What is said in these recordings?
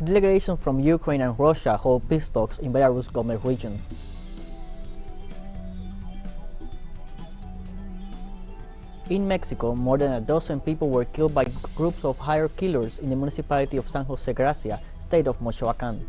Delegations from Ukraine and Russia hold peace talks in Belarus government region. In Mexico, more than a dozen people were killed by groups of hired killers in the municipality of San Jose Gracia, state of Michoacan.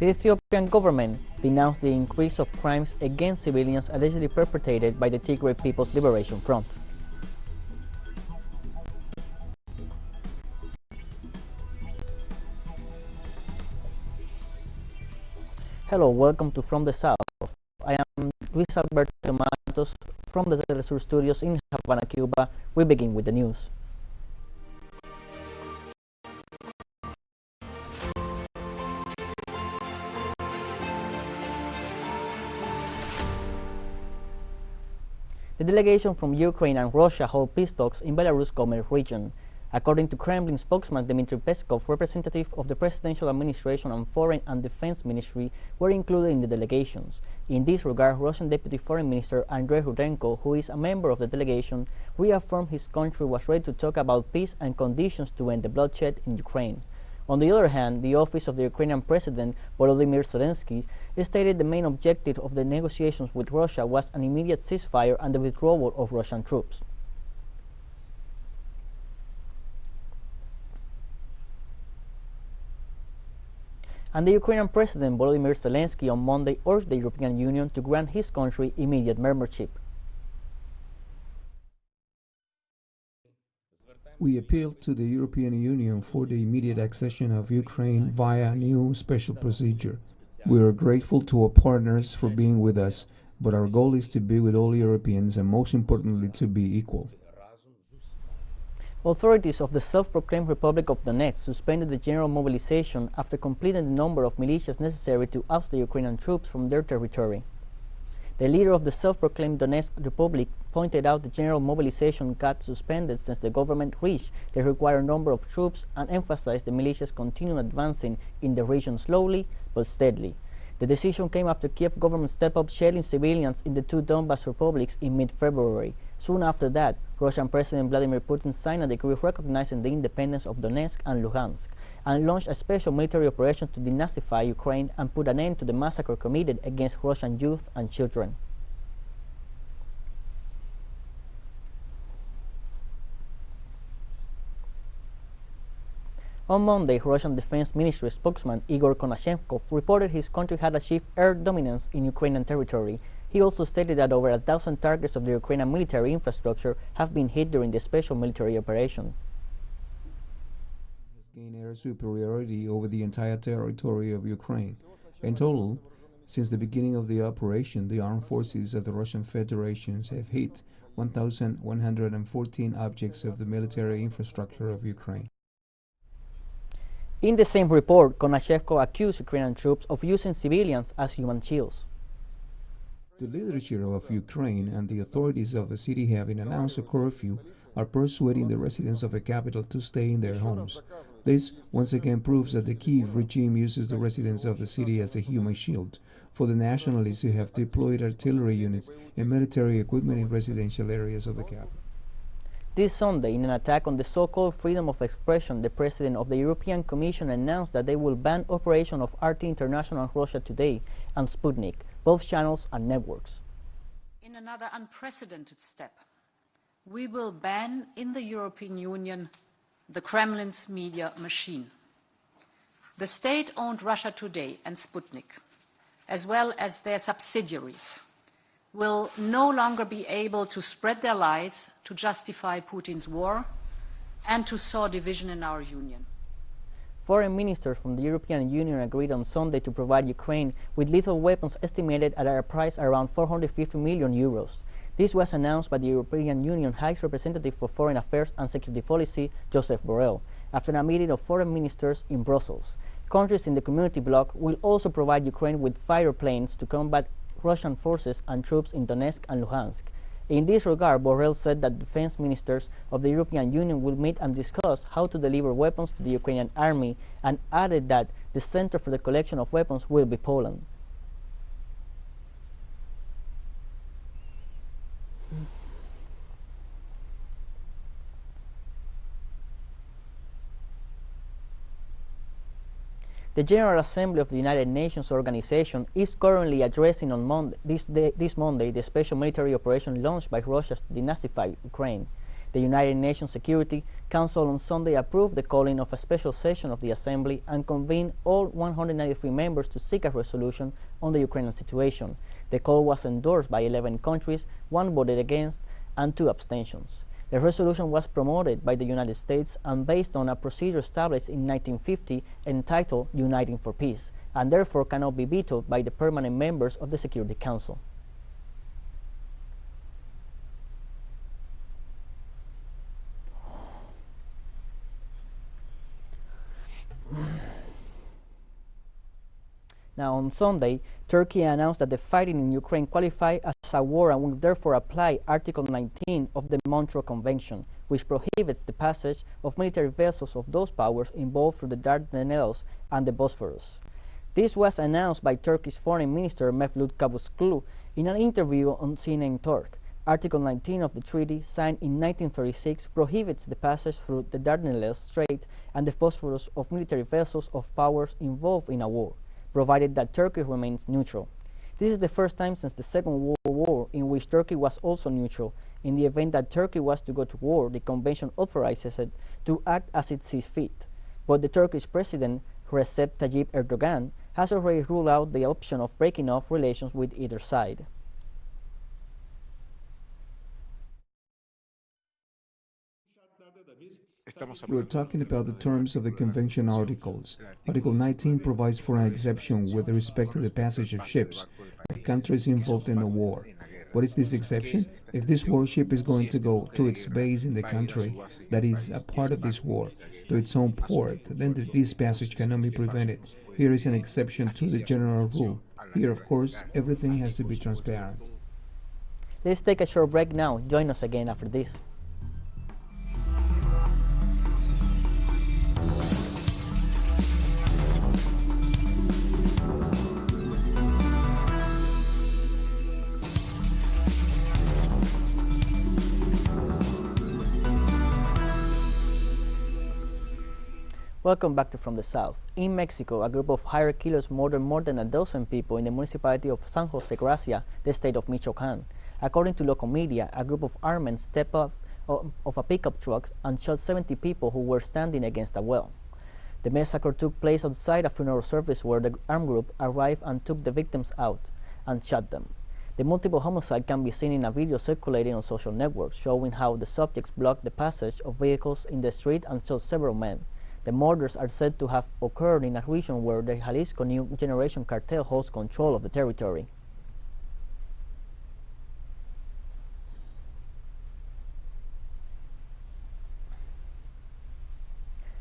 The Ethiopian government denounced the increase of crimes against civilians allegedly perpetrated by the Tigray People's Liberation Front. Hello, welcome to From the South. I am Luis Alberto Matos from the TeleSUR studios in Havana, Cuba. We begin with the news. The delegation from Ukraine and Russia hold peace talks in Belarus government region. According to Kremlin spokesman Dmitry Peskov, representatives of the presidential administration and foreign and defense ministry were included in the delegations. In this regard, Russian Deputy Foreign Minister Andrei Rudenko, who is a member of the delegation, reaffirmed his country was ready to talk about peace and conditions to end the bloodshed in Ukraine. On the other hand, the office of the Ukrainian President Volodymyr Zelensky stated the main objective of the negotiations with Russia was an immediate ceasefire and the withdrawal of Russian troops. And the Ukrainian President Volodymyr Zelensky on Monday urged the European Union to grant his country immediate membership. We appeal to the European Union for the immediate accession of Ukraine via a new special procedure. We are grateful to our partners for being with us, but our goal is to be with all Europeans and most importantly to be equal. Authorities of the self-proclaimed Republic of Donetsk suspended the general mobilization after completing the number of militias necessary to oust the Ukrainian troops from their territory. The leader of the self-proclaimed Donetsk Republic pointed out the general mobilization got suspended since the government reached the required number of troops and emphasized the militias continue advancing in the region slowly but steadily. The decision came after Kiev government stepped up shelling civilians in the two Donbas republics in mid-February. Soon after that, Russian President Vladimir Putin signed a decree recognizing the independence of Donetsk and Luhansk and launched a special military operation to denazify Ukraine and put an end to the massacre committed against Russian youth and children. On Monday, Russian Defense Ministry spokesman Igor Konashenkov reported his country had achieved air dominance in Ukrainian territory. He also stated that over 1,000 targets of the Ukrainian military infrastructure have been hit during the special military operation. Has gained air superiority over the entire territory of Ukraine. In total, since the beginning of the operation, the armed forces of the Russian Federation have hit 1,114 objects of the military infrastructure of Ukraine. In the same report, Konashevko accused Ukrainian troops of using civilians as human shields. The leadership of Ukraine and the authorities of the city having announced a curfew are persuading the residents of the capital to stay in their homes. This once again proves that the Kyiv regime uses the residents of the city as a human shield for the nationalists who have deployed artillery units and military equipment in residential areas of the capital. This Sunday, in an attack on the so-called freedom of expression, the President of the European Commission announced that they will ban operation of RT International and Russia Today and Sputnik, both channels and networks. In another unprecedented step, we will ban in the European Union the Kremlin's media machine. The state-owned Russia Today and Sputnik, as well as their subsidiaries, will no longer be able to spread their lies to justify Putin's war and to sow division in our union. Foreign ministers from the European Union agreed on Sunday to provide Ukraine with lethal weapons estimated at a price around 450 million euros. This was announced by the European Union High Representative for Foreign Affairs and Security Policy, Joseph Borrell, after a meeting of foreign ministers in Brussels. Countries in the community bloc will also provide Ukraine with fighter planes to combat Russian forces and troops in Donetsk and Luhansk. In this regard, Borrell said that defense ministers of the European Union will meet and discuss how to deliver weapons to the Ukrainian army, and added that the center for the collection of weapons will be Poland. The General Assembly of the United Nations Organization is currently addressing on this Monday the special military operation launched by Russia to denazify Ukraine. The United Nations Security Council on Sunday approved the calling of a special session of the Assembly and convened all 193 members to seek a resolution on the Ukrainian situation. The call was endorsed by 11 countries, 1 voted against, and 2 abstentions. The resolution was promoted by the United States and based on a procedure established in 1950 entitled Uniting for Peace, and therefore cannot be vetoed by the permanent members of the Security Council. Now, on Sunday, Turkey announced that the fighting in Ukraine qualifies as a war and will therefore apply Article 19 of the Montreal Convention, which prohibits the passage of military vessels of those powers involved through the Dardanelles and the Bosphorus. This was announced by Turkey's Foreign Minister Mevlut Cavusoglu in an interview on CNN Turk. Article 19 of the treaty, signed in 1936, prohibits the passage through the Dardanelles Strait and the Bosphorus of military vessels of powers involved in a war, provided that Turkey remains neutral. This is the first time since the Second World War in which Turkey was also neutral. In the event that Turkey was to go to war, the convention authorizes it to act as it sees fit. But the Turkish President, Recep Tayyip Erdogan, has already ruled out the option of breaking off relations with either side. We're talking about the terms of the Convention articles. Article 19 provides for an exception with respect to the passage of ships of countries involved in a war. What is this exception? If this warship is going to go to its base in the country that is a part of this war, to its own port, then this passage cannot be prevented. Here is an exception to the general rule. Here, of course, everything has to be transparent. Let's take a short break now. Join us again after this. Welcome back to From the South. In Mexico, a group of hired killers murdered more than a dozen people in the municipality of San Jose Gracia, the state of Michoacan. According to local media, a group of armed men stepped up of a pickup truck and shot 70 people who were standing against a well. The massacre took place outside a funeral service where the armed group arrived and took the victims out and shot them. The multiple homicide can be seen in a video circulating on social networks showing how the subjects blocked the passage of vehicles in the street and shot several men. The murders are said to have occurred in a region where the Jalisco New Generation cartel holds control of the territory.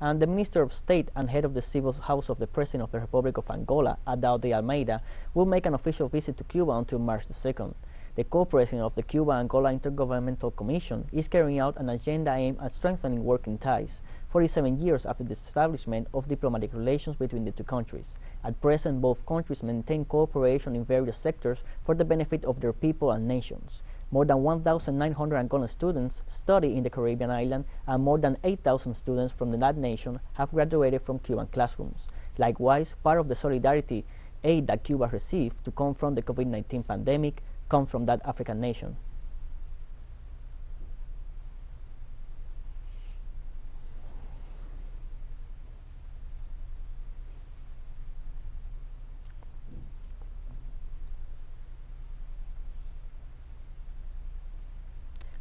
And the Minister of State and head of the Civil House of the President of the Republic of Angola, Adao de Almeida, will make an official visit to Cuba until March the 2nd. The co-president of the Cuba-Angola Intergovernmental Commission is carrying out an agenda aimed at strengthening working ties, 47 years after the establishment of diplomatic relations between the two countries. At present, both countries maintain cooperation in various sectors for the benefit of their people and nations. More than 1,900 Angolan students study in the Caribbean island, and more than 8,000 students from that nation have graduated from Cuban classrooms. Likewise, part of the solidarity aid that Cuba received to confront the COVID-19 pandemic come from that African nation.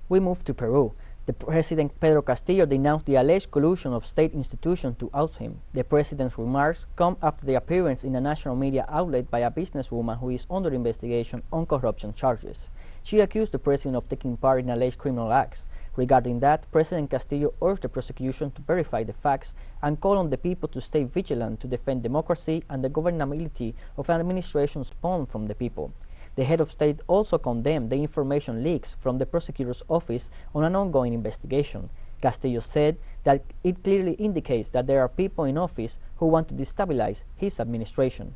We move to Peru. The President Pedro Castillo denounced the alleged collusion of state institutions to oust him. The president's remarks come after the appearance in a national media outlet by a businesswoman who is under investigation on corruption charges. She accused the president of taking part in alleged criminal acts. Regarding that, President Castillo urged the prosecution to verify the facts and called on the people to stay vigilant to defend democracy and the governability of an administration spawned from the people. The head of state also condemned the information leaks from the prosecutor's office on an ongoing investigation. Castillo said that it clearly indicates that there are people in office who want to destabilize his administration.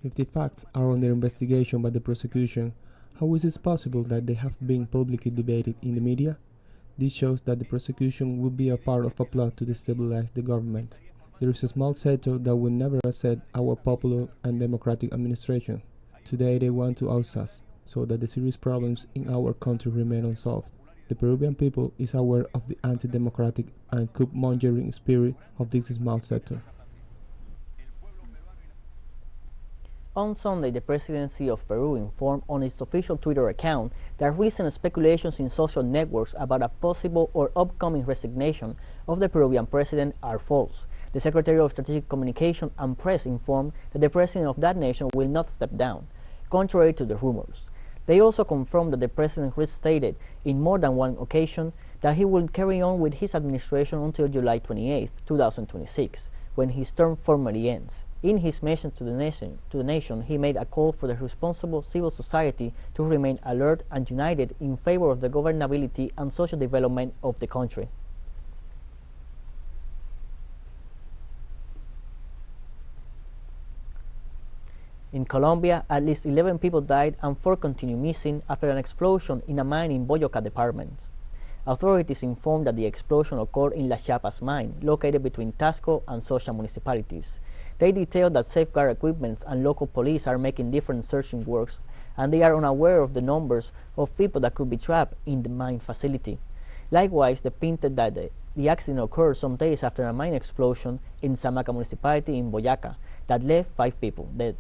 If the facts are under investigation by the prosecution, how is it possible that they have been publicly debated in the media? This shows that the prosecution will be a part of a plot to destabilize the government. There is a small sector that will never accept our popular and democratic administration. Today they want to oust us, so that the serious problems in our country remain unsolved. The Peruvian people is aware of the anti-democratic and coup-mongering spirit of this small sector. On Sunday, the presidency of Peru informed on its official Twitter account that recent speculations in social networks about a possible or upcoming resignation of the Peruvian president are false. The Secretary of Strategic Communication and Press informed that the president of that nation will not step down, contrary to the rumors. They also confirmed that the president restated in more than one occasion that he will carry on with his administration until July 28, 2026, when his term formally ends. In his message to the nation, he made a call for the responsible civil society to remain alert and united in favor of the governability and social development of the country. In Colombia, at least 11 people died and 4 continue missing after an explosion in a mine in Boyacá department. Authorities informed that the explosion occurred in La Chiapas mine, located between Tasco and Socha municipalities. They detailed that safeguard equipment and local police are making different searching works, and they are unaware of the numbers of people that could be trapped in the mine facility. Likewise, they hinted that the accident occurred some days after a mine explosion in Samaca municipality in Boyacá that left 5 people dead.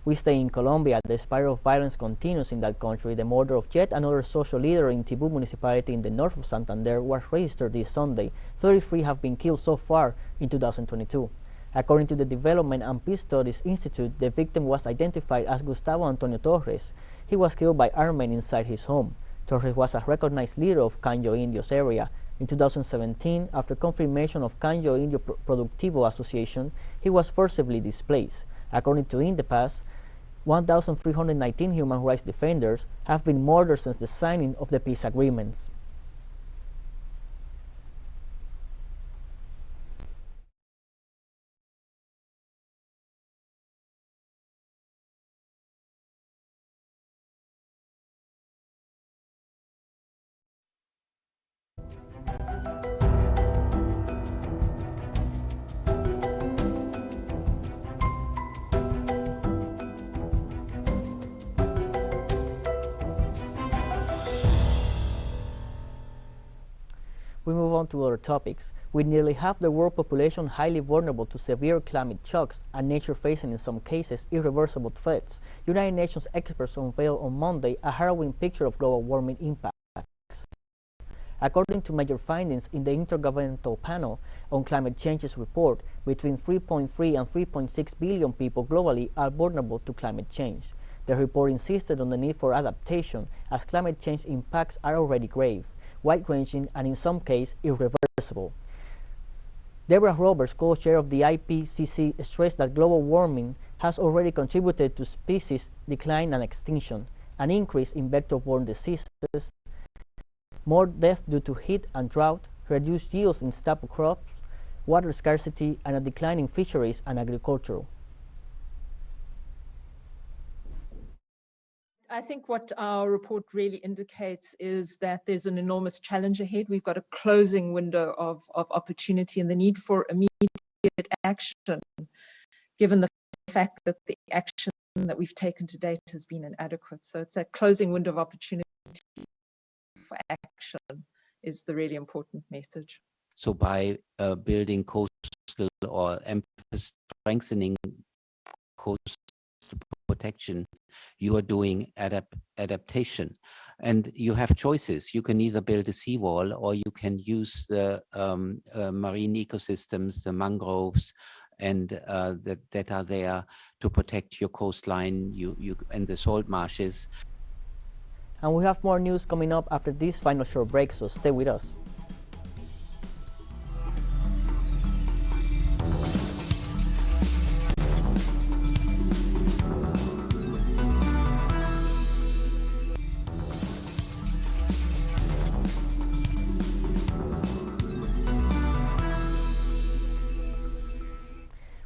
We stay in Colombia. The spiral of violence continues in that country. The murder of yet another social leader in Tibú municipality in the north of Santander was registered this Sunday. 33 have been killed so far in 2022. According to the Development and Peace Studies Institute, the victim was identified as Gustavo Antonio Torres. He was killed by armed men inside his home. Torres was a recognized leader of Canyo Indios area. In 2017, after confirmation of Canyo Indio Productivo Association, he was forcibly displaced. According to INDEPAS, 1,319 human rights defenders have been murdered since the signing of the peace agreements. We move on to other topics. With nearly half the world population highly vulnerable to severe climate shocks and nature facing in some cases irreversible threats, United Nations experts unveiled on Monday a harrowing picture of global warming impacts. According to major findings in the Intergovernmental Panel on Climate Change's report, between 3.3 and 3.6 billion people globally are vulnerable to climate change. The report insisted on the need for adaptation as climate change impacts are already grave, wide-ranging, and in some cases irreversible. Deborah Roberts, co-chair of the IPCC, stressed that global warming has already contributed to species decline and extinction, an increase in vector-borne diseases, more death due to heat and drought, reduced yields in staple crops, water scarcity, and a decline in fisheries and agriculture. I think what our report really indicates is that there's an enormous challenge ahead. We've got a closing window of opportunity and the need for immediate action, given the fact that the action that we've taken to date has been inadequate. So it's that closing window of opportunity for action is the really important message. So by building coastal or strengthening coastal protection, you are doing adaptation, and you have choices. You can either build a seawall or you can use the marine ecosystems, the mangroves, and that are there to protect your coastline and the salt marshes. And we have more news coming up after this final short break, so stay with us.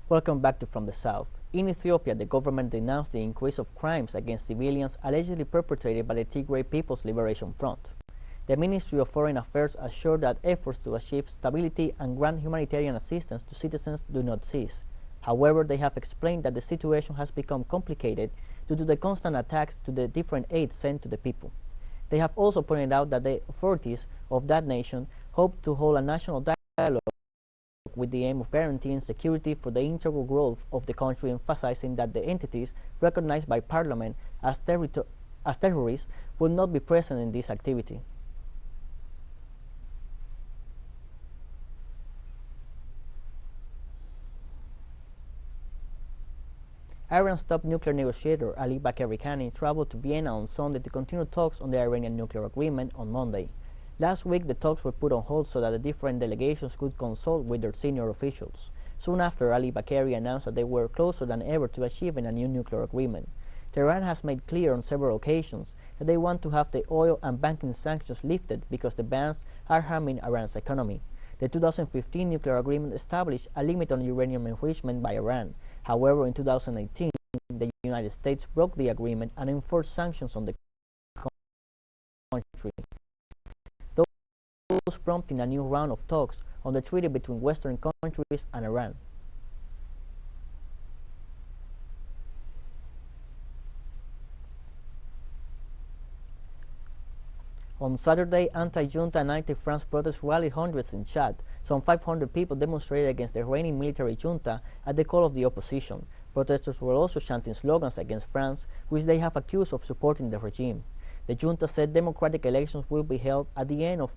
Welcome back to From the South. In Ethiopia, the government denounced the increase of crimes against civilians allegedly perpetrated by the Tigray People's Liberation Front. The Ministry of Foreign Affairs assured that efforts to achieve stability and grant humanitarian assistance to citizens do not cease. However, they have explained that the situation has become complicated due to the constant attacks to the different aids sent to the people. They have also pointed out that the authorities of that nation hope to hold a national dialogue with the aim of guaranteeing security for the integral growth of the country, emphasizing that the entities recognized by Parliament as terrorists will not be present in this activity. Iran's top nuclear negotiator Ali Bagheri traveled to Vienna on Sunday to continue talks on the Iranian nuclear agreement on Monday. Last week, the talks were put on hold so that the different delegations could consult with their senior officials. Soon after, Ali Bagheri announced that they were closer than ever to achieving a new nuclear agreement. Tehran has made clear on several occasions that they want to have the oil and banking sanctions lifted because the bans are harming Iran's economy. The 2015 nuclear agreement established a limit on uranium enrichment by Iran. However, in 2018, the United States broke the agreement and enforced sanctions on the country, thus prompting a new round of talks on the treaty between Western countries and Iran. On Saturday, anti-junta and anti-France protests rallied hundreds in Chad. Some 500 people demonstrated against the reigning military junta at the call of the opposition. Protesters were also chanting slogans against France, which they have accused of supporting the regime. The junta said democratic elections will be held at the end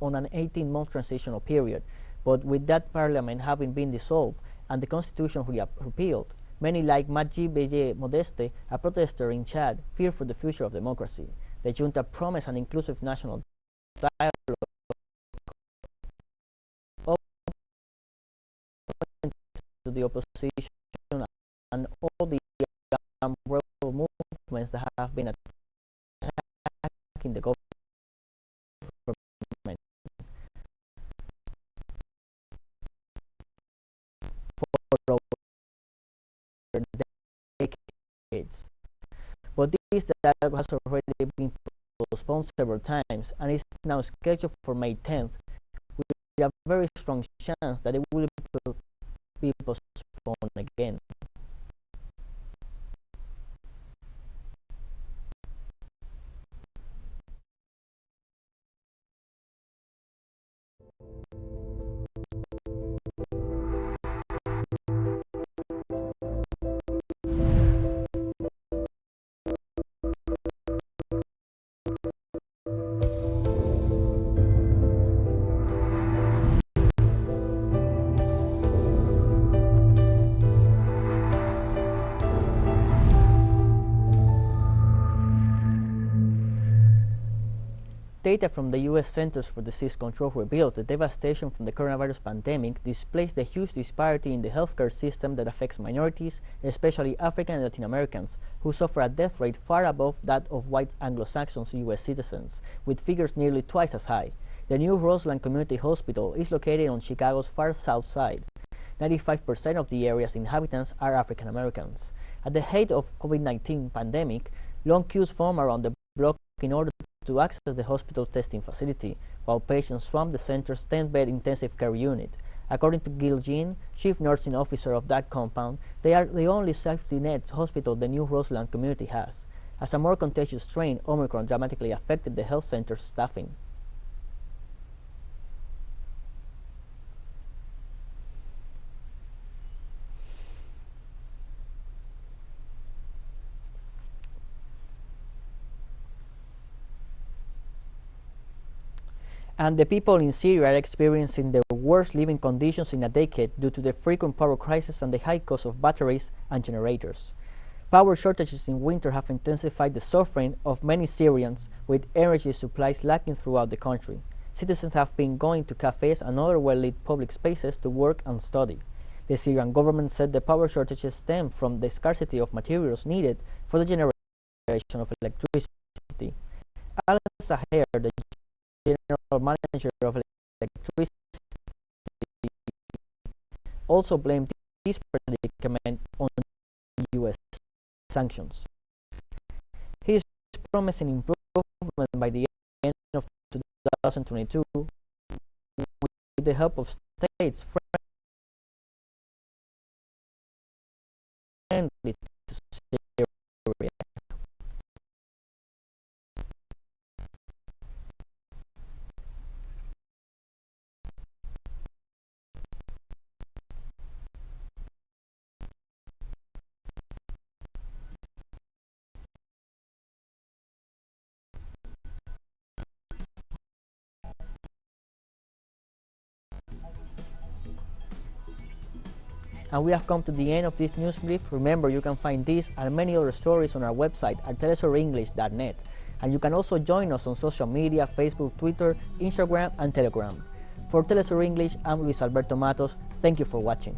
on an 18-month transitional period, but with that parliament having been dissolved and the constitution repealed, many like Madji Beye Modeste, a protester in Chad, fear for the future of democracy. The junta promised an inclusive national dialogue open to the opposition and all the rebel movements that have been attacking the government for over decades. But this dialogue has already been postponed several times and is now scheduled for May 10th, with a very strong chance that it will be postponed again. Data from the U.S. Centers for Disease Control revealed the devastation from the coronavirus pandemic displays the huge disparity in the healthcare system that affects minorities, especially African and Latin Americans, who suffer a death rate far above that of white Anglo-Saxon U.S. citizens, with figures nearly twice as high. The new Roseland Community Hospital is located on Chicago's far south side. 95% of the area's inhabitants are African Americans. At the height of COVID-19 pandemic, long queues formed around the block in order to access the hospital testing facility, while patients swamped the center's 10-bed intensive care unit. According to Gil Jean, chief nursing officer of that compound, they are the only safety net hospital the new Roseland community has. As a more contagious strain, Omicron dramatically affected the health center's staffing. And the people in Syria are experiencing the worst living conditions in a decade due to the frequent power crisis and the high cost of batteries and generators. Power shortages in winter have intensified the suffering of many Syrians, with energy supplies lacking throughout the country. Citizens have been going to cafes and other well-lit public spaces to work and study. The Syrian government said the power shortages stem from the scarcity of materials needed for the generation of electricity. Al Saher, the general manager of electricity, also blamed this predicament on U.S. sanctions. He is promising improvement by the end of 2022 with the help of states friendly to Syria. And we have come to the end of this news brief. Remember, you can find this and many other stories on our website at telesurenglish.net. And you can also join us on social media, Facebook, Twitter, Instagram, and Telegram. For TeleSUR English, I'm Luis Alberto Matos. Thank you for watching.